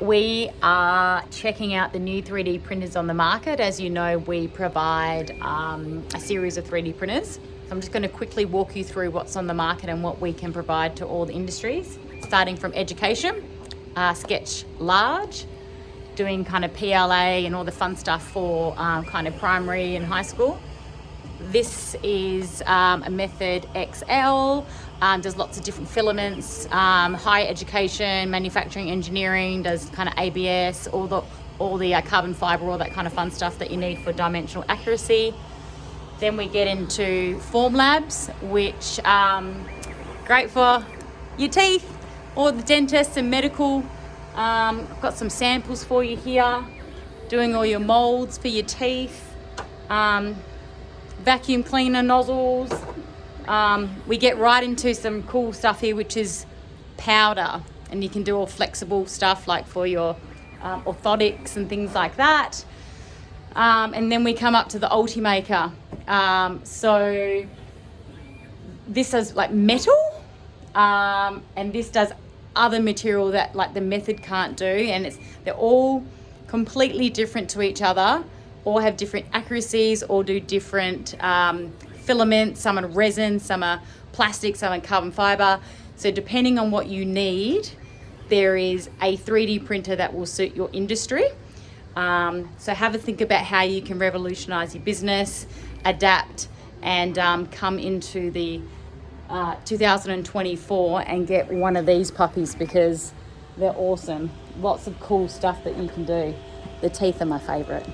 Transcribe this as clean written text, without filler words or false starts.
We are checking out the new 3D printers on the market. As you know, we provide a series of 3D printers. So I'm just going to quickly walk you through what's on the market and what we can provide to all the industries, starting from education, Sketch Large, doing kind of PLA and all the fun stuff for kind of primary and high school. This is a Method XL, does lots of different filaments, higher education, manufacturing, engineering, does kind of ABS, all the carbon fiber, all that kind of fun stuff that you need for dimensional accuracy. Then we get into Formlabs, which great for your teeth, or the dentists and medical. I've got some samples for you here, doing all your molds for your teeth. Vacuum cleaner nozzles. We get right into some cool stuff here, which is powder, and you can do all flexible stuff like for your orthotics and things like that. And then we come up to the Ultimaker. So this is like metal, and this does other material that like the Method can't do, and they're all completely different to each other, all have different accuracies, all do different filaments. Some are resin, some are plastic, some are carbon fiber. So depending on what you need, there is a 3D printer that will suit your industry. So have a think about how you can revolutionize your business, adapt, and come into the 2024 and get one of these puppies, because they're awesome. Lots of cool stuff that you can do. The teeth are my favorite.